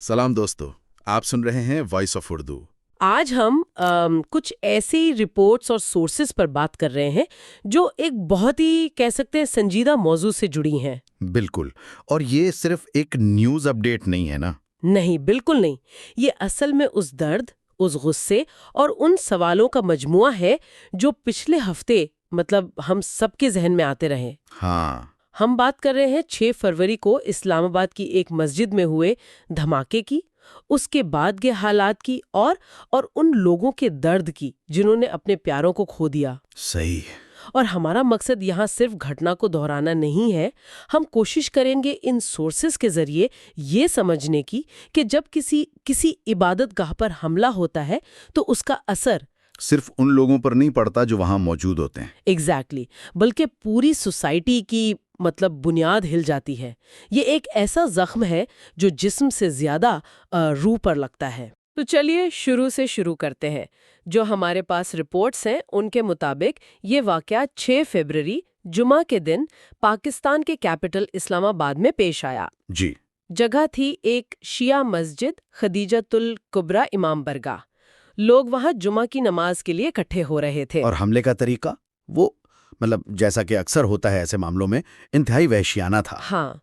सलाम दोस्तों, आप सुन रहे हैं वॉइस ऑफ उर्दू। आज हम कुछ ऐसी रिपोर्ट्स और सोर्सेज पर बात कर रहे हैं जो एक बहुत ही कह सकते हैं संजीदा मौजू से जुड़ी हैं। बिल्कुल। और ये सिर्फ एक न्यूज़ अपडेट नहीं है ना। नहीं, बिल्कुल नहीं। ये असल में उस दर्द, उस गुस्से और उन सवालों का मजमुआ है जो पिछले हफ्ते हम सबके जहन में आते रहे। हाँ। हम बात कर रहे हैं 6 फरवरी को इस्लामाबाद की एक मस्जिद में हुए धमाके की, उसके बाद के हालात की और उन लोगों के दर्द की जिन्होंने अपने प्यारों को खो दिया। सही। और हमारा मकसद यहाँ सिर्फ घटना को दोहराना नहीं है। हम कोशिश करेंगे इन सोर्सेज के जरिए ये समझने की कि जब किसी किसी इबादत गाह पर हमला होता है तो उसका असर सिर्फ उन लोगों पर नहीं पड़ता जो वहाँ मौजूद होते हैं। एग्जैक्टली बल्कि पूरी सोसाइटी की बुनियाद हिल जाती है। ये एक ऐसा जख्म है जो जिस्म से ज्यादा रूह पर लगता है। तो चलिए शुरू से शुरू करते हैं। जो हमारे पास रिपोर्ट्स हैं उनके मुताबिक ये वाकया 6 फरवरी जुमा के दिन पाकिस्तान के कैपिटल इस्लामाबाद में पेश आया। जी। जगह थी एक शिया मस्जिद खदीजतुल कुबरा इमाम बरगाह। लोग वहां जुमा की नमाज के लिए इकट्ठे हो रहे थे। और हमले का तरीका वो जैसा कि अक्सर होता है ऐसे मामलों में, इंतहाई वहशियाना था। हाँ,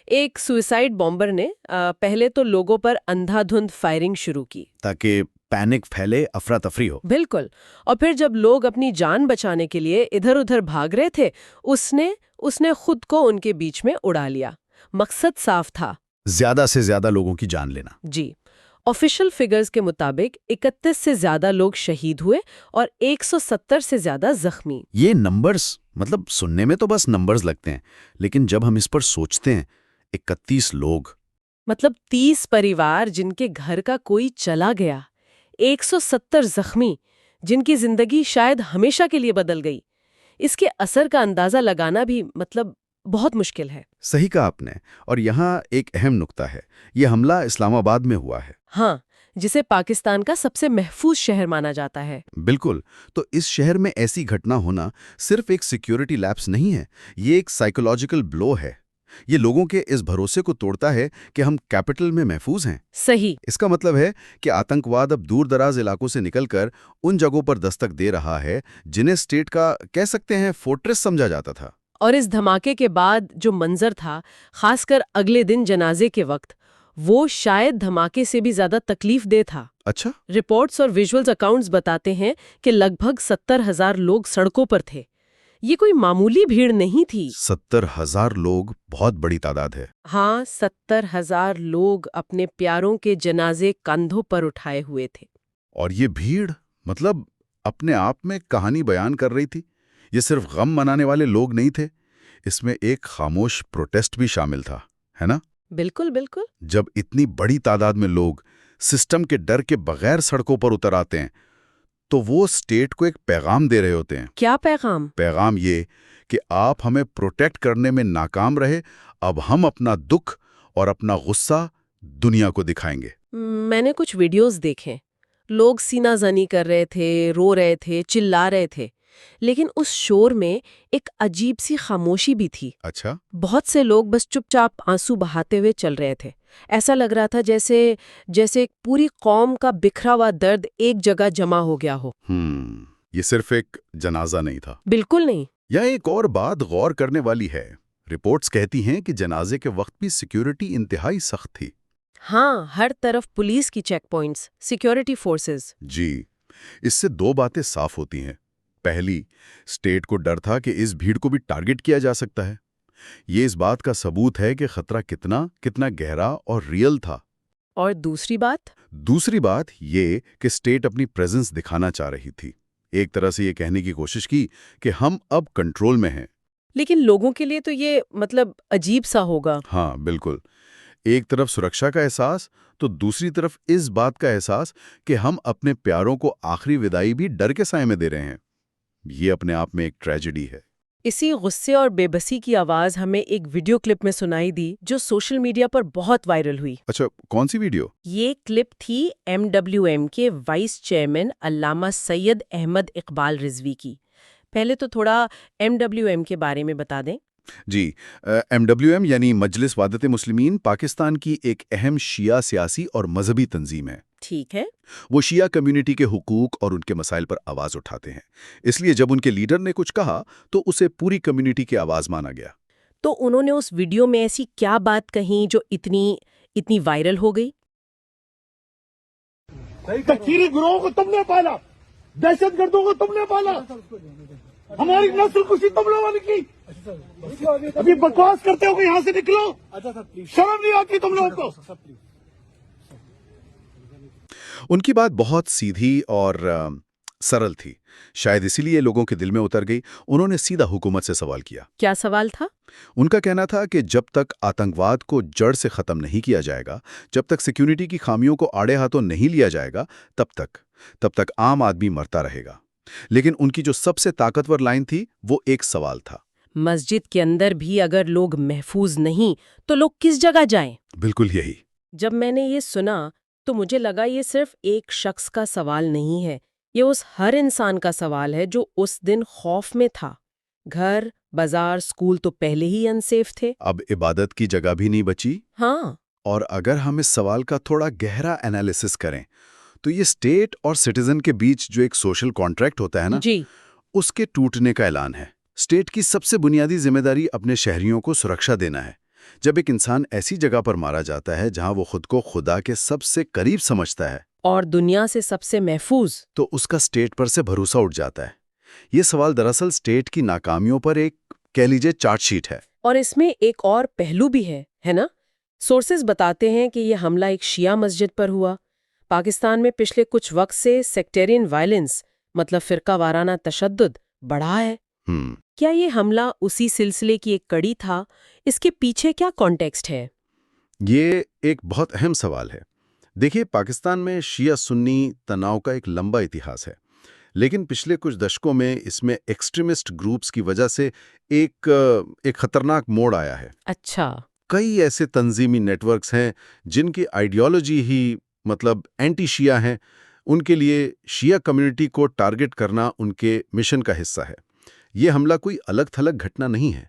एक सुसाइड बॉम्बर ने पहले तो लोगों पर अंधाधुंध फायरिंग शुरू की ताकि पैनिक फैले, अफरा तफरी हो। बिल्कुल। और फिर जब लोग अपनी जान बचाने के लिए इधर-उधर भाग रहे थे, उसने उसने खुद को उनके बीच में उड़ा लिया। मकसद साफ था। ज्यादा से ज्यादा लोगों की जान लेना। जी। ऑफिशियल फिगर्स के मुताबिक 31 से ज्यादा लोग शहीद हुए और 170 से ज्यादा जख्मी। ये नंबर्स सुनने में तो बस नंबर्स लगते हैं, लेकिन जब हम इस पर सोचते हैं, 31 लोग, 30 परिवार जिनके घर का कोई चला गया, 170 जख्मी जिनकी जिंदगी शायद हमेशा के लिए बदल गई। इसके असर का अंदाजा लगाना भी बहुत मुश्किल है। सही कहा आपने। और यहाँ एक अहम नुक्ता है, ये हमला इस्लामाबाद में हुआ है। हाँ, जिसे पाकिस्तान का सबसे महफूज शहर माना जाता है। बिल्कुल। तो इस शहर में ऐसी घटना होना सिर्फ एक सिक्योरिटी लैप्स नहीं है, ये एक साइकोलॉजिकल ब्लो है। ये लोगों के इस भरोसे को तोड़ता है कि हम कैपिटल में महफूज हैं। सही। इसका मतलब है कि आतंकवाद अब दूर दराज इलाकों से निकलकर उन जगहों पर दस्तक दे रहा है जिन्हें स्टेट का, कह सकते हैं, फोर्ट्रेस समझा जाता था। और इस धमाके के बाद जो मंजर था, खासकर अगले दिन जनाजे के वक्त, वो शायद धमाके से भी ज्यादा तकलीफ दे था। अच्छा। रिपोर्ट्स और विजुअल्स अकाउंट्स बताते हैं कि लगभग 70,000 लोग सड़कों पर थे। ये कोई मामूली भीड़ नहीं थी। 70,000 लोग बहुत बड़ी तादाद है। हाँ, 70,000 लोग अपने प्यारों के जनाजे कंधों पर उठाए हुए थे। और ये भीड़ अपने आप में कहानी बयान कर रही थी। ये सिर्फ गम मनाने वाले लोग नहीं थे, इसमें एक खामोश प्रोटेस्ट भी शामिल था, है ना? बिल्कुल बिल्कुल। जब इतनी बड़ी तादाद में लोग सिस्टम के डर के बगैर सड़कों पर उतर आते हैं, तो वो स्टेट को एक पैगाम दे रहे होते हैं। क्या पैगाम? पैगाम ये कि आप हमें प्रोटेक्ट करने में नाकाम रहे, अब हम अपना दुख और अपना गुस्सा दुनिया को दिखाएंगे। मैंने कुछ वीडियोस देखे। लोग सीनाजनी कर रहे थे, रो रहे थे, चिल्ला रहे थे, लेकिन उस शोर में एक अजीब सी खामोशी भी थी। अच्छा। बहुत से लोग बस चुपचाप आंसू बहाते हुए चल रहे थे। ऐसा लग रहा था जैसे जैसे एक पूरी कौम का बिखरा हुआ दर्द एक जगह जमा हो गया हो। ये सिर्फ एक जनाजा नहीं था। बिल्कुल नहीं। यह एक और बात गौर करने वाली है। रिपोर्ट्स कहती हैं कि जनाजे के वक्त भी सिक्योरिटी इंतहाई सख्त थी। हाँ, हर तरफ पुलिस की चेक पॉइंट्स, सिक्योरिटी फोर्सेस। जी। इससे दो बातें साफ होती हैं। पहली, स्टेट को डर था कि इस भीड़ को भी टारगेट किया जा सकता है। ये इस बात का सबूत है कि खतरा कितना कितना गहरा और रियल था। और दूसरी बात ये कि स्टेट अपनी प्रेजेंस दिखाना चाह रही थी। एक तरह से ये कहने की कोशिश की कि हम अब कंट्रोल में हैं। लेकिन लोगों के लिए तो ये अजीब सा होगा। हाँ, बिल्कुल। एक तरफ सुरक्षा का एहसास, तो दूसरी तरफ इस बात का एहसास कि हम अपने प्यारों को आखिरी विदाई भी डर के साए में दे रहे हैं। ये अपने आप में एक ट्रेजेडी है। इसी गुस्से और बेबसी की आवाज हमें एक वीडियो क्लिप में सुनाई दी जो सोशल मीडिया पर बहुत वायरल हुई। अच्छा, कौन सी वीडियो? ये क्लिप थी MWM के वाइस चेयरमैन अल्लामा सैयद अहमद इकबाल रिजवी की। पहले तो थोड़ा MWM के बारे में बता दें। जी, MWM यानी मजलिस वादत मुस्लिमीन पाकिस्तान की एक अहम शिया सियासी और मजहबी तंजीम है। ठीक है। वो शिया कम्युनिटी के हुकूक और उनके मसाइल पर आवाज़ उठाते हैं। इसलिए जब उनके लीडर ने कुछ कहा तो उसे पूरी कम्युनिटी की आवाज़ माना गया। तो उन्होंने उस वीडियो में ऐसी क्या बात कही जो इतनी इतनी वायरल हो गई? तकफीरी गुरुओं को तुमने पाला, दहशतगर्दों को तुमने पाला, हमारी नस्ल कुशी तुम लोगों ने की। अभी बकवास करते हो कि यहाँ से निकलो, शर्म नहीं आती तुम लोगों को? उनकी बात बहुत सीधी और सरल थी। शायद इसीलिए लोगों के दिल में उतर गई। उन्होंने सीधा हुकूमत से सवाल किया। क्या सवाल था? उनका कहना था कि जब तक आतंकवाद को जड़ से ख़त्म नहीं किया जाएगा, जब तक सिक्योरिटी की खामियों को आड़े हाथों नहीं लिया जाएगा, तब तक आम आदमी मरता रहेगा। लेकिन उनकी जो सबसे ताकतवर लाइन थी, वो एक सवाल था। मस्जिद के अंदर भी अगर लोग महफूज नहीं तो लोग किस जगह जाएं? बिल्कुल यही। जब मैंने ये सुना तो मुझे लगा ये सिर्फ एक शख्स का सवाल नहीं है, ये उस हर इंसान का सवाल है जो उस दिन खौफ में था। घर, बाजार, स्कूल तो पहले ही अनसेफ थे। अब इबादत की जगह भी नहीं बची। हाँ। और अगर हम इस सवाल का थोड़ा गहरा एनालिसिस करें, तो ये स्टेट और सिटीजन के बीच जो एक सोशल कॉन्ट्रैक्ट होता है ना, जी। उसके टूटने का ऐलान है। स्टेट की सबसे बुनियादी जिम्मेदारी अपने शहरियों को सुरक्षा देना है। जब एक इंसान ऐसी जगह पर मारा जाता है जहां वो खुद को खुदा के सबसे करीब समझता है और दुनिया से सबसे महफूज, तो उसका स्टेट पर से भरोसा उठ जाता है। ये सवाल दरअसल स्टेट की नाकामियों पर एक, कह लीजिए, चार्जशीट है। और इसमें एक और पहलू भी है ना? सोर्सेज बताते हैं कि यह हमला एक शिया मस्जिद पर हुआ। पाकिस्तान में पिछले कुछ वक्त से सेक्टेरियन वायलेंस, मतलब फिरका वाराना तशद्दुद, बढ़ा है। क्या ये हमला उसी सिलसिले की एक कड़ी था? इसके पीछे क्या कॉन्टेक्स्ट है? ये एक बहुत अहम सवाल है। देखिए, पाकिस्तान में शिया सुन्नी तनाव का एक लंबा इतिहास है, लेकिन पिछले कुछ दशकों में इसमें एक्सट्रीमिस्ट ग्रुप्स की वजह से एक खतरनाक मोड़ आया है। अच्छा। कई ऐसे तंजीमी नेटवर्क्स हैं जिनकी आइडियोलॉजी ही मतलब एंटी शिया हैं। उनके लिए शिया कम्युनिटी को टारगेट करना उनके मिशन का हिस्सा है। ये हमला कोई अलग थलग घटना नहीं है।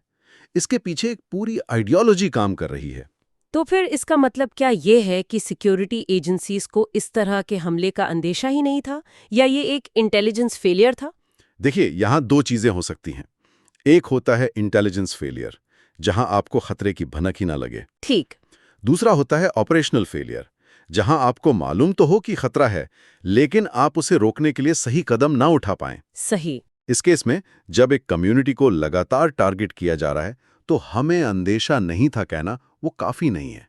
इसके पीछे एक पूरी आइडियोलॉजी काम कर रही है। तो फिर इसका मतलब क्या ये है कि सिक्योरिटी एजेंसीज को इस तरह के हमले का अंदेशा ही नहीं था, या ये एक इंटेलिजेंस फेलियर था? देखिए, यहाँ दो चीजें हो सकती हैं। एक होता है इंटेलिजेंस फेलियर, जहां आपको खतरे की भनक ही ना लगे। ठीक। दूसरा होता है ऑपरेशनल फेलियर, जहां आपको मालूम तो हो कि खतरा है, लेकिन आप उसे रोकने के लिए सही कदम ना उठा पाएं। सही। इस केस में जब एक कम्युनिटी को लगातार टारगेट किया जा रहा है, तो हमें अंदेशा नहीं था कहना वो काफी नहीं है।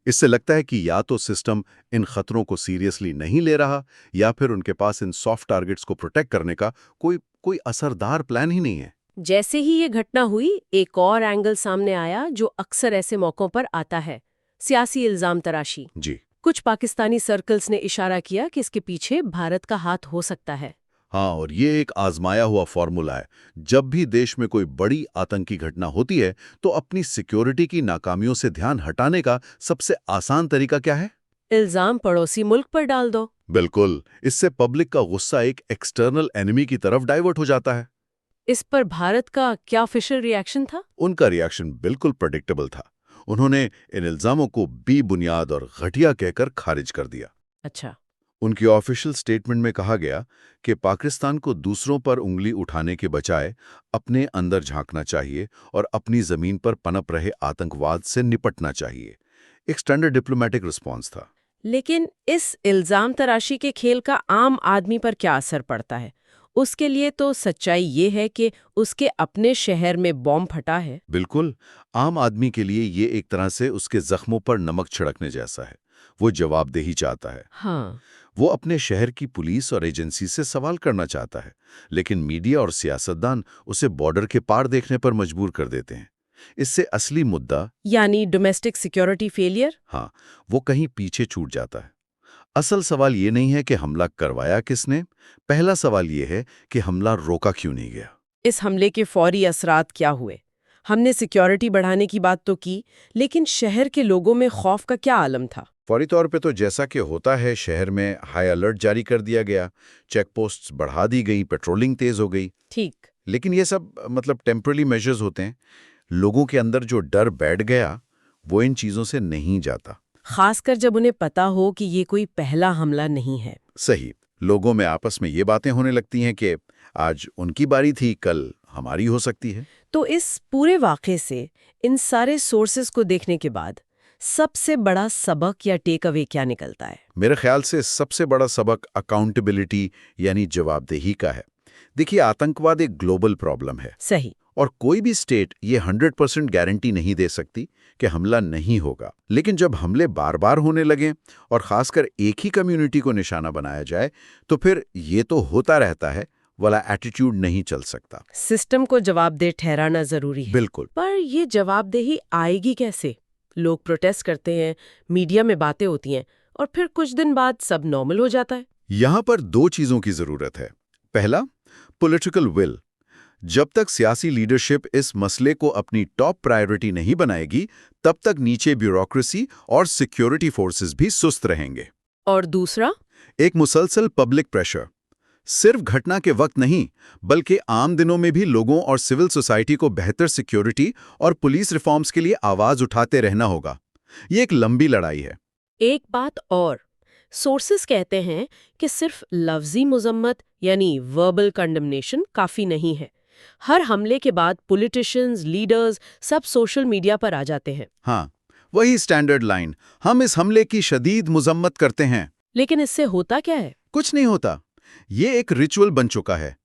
इससे लगता है कि या तो सिस्टम इन खतरों को सीरियसली नहीं ले रहा, या फिर उनके पास इन सॉफ्ट टारगेट्स को प्रोटेक्ट करने का कोई असरदार प्लान ही नहीं है। जैसे ही ये घटना हुई, एक और एंगल सामने आया जो अक्सर ऐसे मौकों पर आता है, सियासी इल्जाम तराशी। जी कुछ पाकिस्तानी सर्कल्स ने इशारा किया कि इसके पीछे भारत का हाथ हो सकता है। हाँ, और ये एक आजमाया हुआ फॉर्मूला है। जब भी देश में कोई बड़ी आतंकी घटना होती है, तो अपनी सिक्योरिटी की नाकामियों से ध्यान हटाने का सबसे आसान तरीका क्या है? इल्जाम पड़ोसी मुल्क पर डाल दो। बिल्कुल। इससे पब्लिक का गुस्सा एक एक्सटर्नल एनिमी की तरफ डाइवर्ट हो जाता है। इस पर भारत का क्या ऑफिशियल रिएक्शन था? उनका रिएक्शन बिल्कुल प्रेडिक्टेबल था। उन्होंने इन इल्जामों को बेबुनियाद और घटिया कहकर खारिज कर दिया। अच्छा। उनकी ऑफिशियल स्टेटमेंट में कहा गया कि पाकिस्तान को दूसरों पर उंगली उठाने के बजाय अपने अंदर झांकना चाहिए और अपनी जमीन पर पनप रहे आतंकवाद से निपटना चाहिए। एक स्टैंडर्ड डिप्लोमेटिक रिस्पॉन्स था। लेकिन इस इल्जाम तराशी के खेल का आम आदमी पर क्या असर पड़ता है? उसके लिए तो सच्चाई ये है कि उसके अपने शहर में बॉम्ब फटा है। बिल्कुल। आम आदमी के लिए ये एक तरह से उसके जख्मों पर नमक छिड़कने जैसा है। वो जवाबदेही चाहता है। हाँ। वो अपने शहर की पुलिस और एजेंसी से सवाल करना चाहता है, लेकिन मीडिया और सियासतदान उसे बॉर्डर के पार देखने पर मजबूर कर देते हैं। इससे असली मुद्दा, यानी डोमेस्टिक सिक्योरिटी फेलियर, हाँ, वो कहीं पीछे छूट जाता है। असल सवाल ये नहीं है कि हमला करवाया किसने। पहला सवाल ये है कि हमला रोका क्यों नहीं गया। इस हमले के फौरी असरात क्या हुए? हमने सिक्योरिटी बढ़ाने की बात तो की, लेकिन शहर के लोगों में खौफ का क्या आलम था? फौरी तौर पे तो जैसा कि होता है, शहर में हाई अलर्ट जारी कर दिया गया, चेक पोस्ट्स बढ़ा दी गई, पेट्रोलिंग तेज हो गई। ठीक। लेकिन ये सब मतलब टेम्पररी मेजर्स होते हैं। लोगों के अंदर जो डर बैठ गया वो इन चीजों से नहीं जाता। खासकर जब उन्हें पता हो कि ये कोई पहला हमला नहीं है। सही, लोगों में आपस में ये बातें होने लगती हैं कि आज उनकी बारी थी, कल हमारी हो सकती है। तो इस पूरे वाक़े से, इन सारे सोर्सेस को देखने के बाद सबसे बड़ा सबक या टेक अवे क्या निकलता है? मेरे ख्याल से सबसे बड़ा सबक अकाउंटेबिलिटी यानी जवाबदेही का है। देखिए, आतंकवाद एक ग्लोबल प्रॉब्लम है सही। और कोई भी स्टेट ये 100% गारंटी नहीं दे सकती कि हमला नहीं होगा। लेकिन जब हमले बार बार होने लगें और खासकर एक ही कम्युनिटी को निशाना बनाया जाए तो फिर ये तो होता रहता है वाला एटीट्यूड नहीं चल सकता। सिस्टम को जवाबदेह ठहराना जरूरी है। बिल्कुल। पर ये जवाबदेही आएगी कैसे? लोग प्रोटेस्ट करते हैं, मीडिया में बातें होती हैं और फिर कुछ दिन बाद सब नॉर्मल हो जाता है। यहां पर दो चीजों की जरूरत है। पहला, पॉलिटिकल विल। जब तक सियासी लीडरशिप इस मसले को अपनी टॉप प्रायोरिटी नहीं बनाएगी तब तक नीचे ब्यूरोक्रेसी और सिक्योरिटी फोर्सेस भी सुस्त रहेंगे। और दूसरा, एक मुसलसल पब्लिक प्रेशर। सिर्फ घटना के वक्त नहीं बल्कि आम दिनों में भी लोगों और सिविल सोसाइटी को बेहतर सिक्योरिटी और पुलिस रिफॉर्म्स के लिए आवाज उठाते रहना होगा। ये एक लंबी लड़ाई है। एक बात और, सोर्सेस कहते हैं कि सिर्फ लफ्जी मुजम्मत यानी वर्बल कंडमनेशन काफी नहीं है। हर हमले के बाद पॉलिटिशियंस, लीडर्स सब सोशल मीडिया पर आ जाते हैं। हाँ, वही स्टैंडर्ड लाइन, हम इस हमले की शदीद मुजम्मत करते हैं। लेकिन इससे होता क्या है? कुछ नहीं होता। ये एक रिचुअल बन चुका है।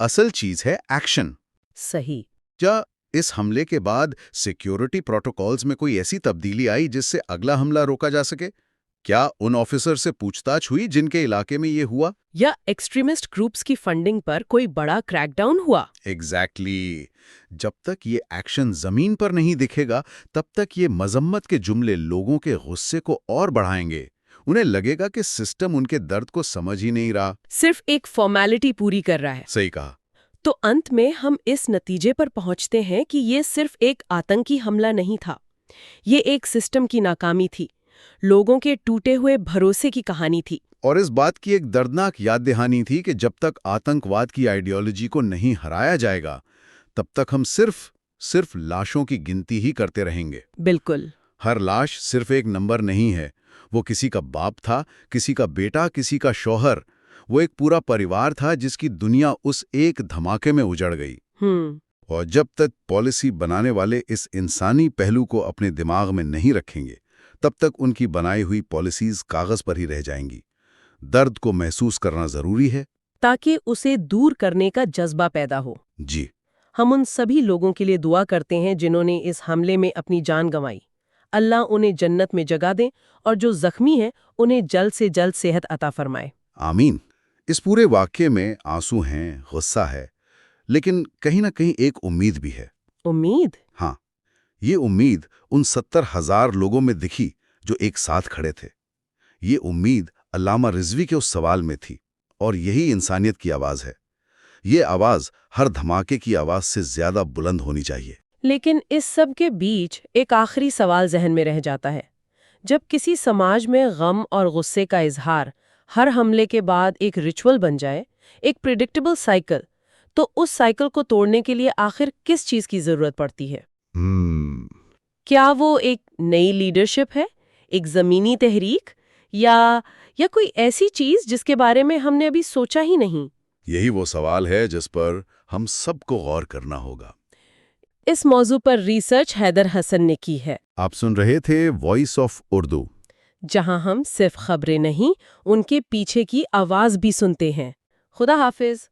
असल चीज है एक्शन। सही। क्या इस हमले के बाद सिक्योरिटी प्रोटोकॉल्स में कोई ऐसी तब्दीली आई जिससे अगला हमला रोका जा सके? क्या उन ऑफिसर से पूछताछ हुई जिनके इलाके में ये हुआ? या एक्सट्रीमिस्ट ग्रुप्स की फंडिंग पर कोई बड़ा क्रैकडाउन हुआ? एग्जैक्टली। जब तक ये एक्शन जमीन पर नहीं दिखेगा तब तक ये मजम्मत के जुमले लोगों के गुस्से को और बढ़ाएंगे। उन्हें लगेगा कि सिस्टम उनके दर्द को समझ ही नहीं रहा, सिर्फ एक फॉर्मेलिटी पूरी कर रहा है। सही कहा। तो अंत में हम इस नतीजे पर पहुंचते हैं कि ये सिर्फ एक आतंकी हमला नहीं था, ये एक सिस्टम की नाकामी थी, लोगों के टूटे हुए भरोसे की कहानी थी। और इस बात की एक दर्दनाक याद दहानी थी कि जब तक आतंकवाद की आइडियोलॉजी को नहीं हराया जाएगा तब तक हम सिर्फ लाशों की गिनती ही करते रहेंगे। बिल्कुल। हर लाश सिर्फ एक नंबर नहीं है। वो किसी का बाप था, किसी का बेटा, किसी का शौहर। वो एक पूरा परिवार था जिसकी दुनिया उस एक धमाके में उजड़ गई। और जब तक पॉलिसी बनाने वाले इस इंसानी पहलू को अपने दिमाग में नहीं रखेंगे तब तक उनकी बनाई हुई पॉलिसीज कागज पर ही रह जाएंगी। दर्द को महसूस करना जरूरी है ताकि उसे दूर करने का जज्बा पैदा हो। जी। हम उन सभी लोगों के लिए दुआ करते हैं जिन्होंने इस हमले में अपनी जान गंवाई। अल्लाह उन्हें जन्नत में जगह दे और जो जख्मी हैं उन्हें जल्द से जल्द सेहत अता फरमाए। आमीन। इस पूरे वाक्य में आंसू हैं, गुस्सा है, लेकिन कहीं ना कहीं एक उम्मीद भी है। उम्मीद? हाँ, ये उम्मीद उन 70,000 लोगों में दिखी जो एक साथ खड़े थे। ये उम्मीद अल्लामा रिजवी के उस सवाल में थी और यही इंसानियत की आवाज है। ये आवाज हर धमाके की आवाज से ज्यादा बुलंद होनी चाहिए। लेकिन इस सब के बीच एक आखिरी सवाल जहन में रह जाता है। जब किसी समाज में गम और गुस्से का इजहार हर हमले के बाद एक रिचुअल बन जाए, एक प्रिडिक्टेबल साइकिल, तो उस साइकिल को तोड़ने के लिए आखिर किस चीज की जरूरत पड़ती है? क्या वो एक नई लीडरशिप है, एक जमीनी तहरीक, या कोई ऐसी चीज जिसके बारे में हमने अभी सोचा ही नहीं? यही वो सवाल है जिस पर हम सबको गौर करना होगा। इस मौजू पर रिसर्च हैदर हसन ने की है। आप सुन रहे थे वॉइस ऑफ उर्दू, जहां हम सिर्फ खबरें नहीं, उनके पीछे की आवाज भी सुनते हैं। खुदा हाफिज।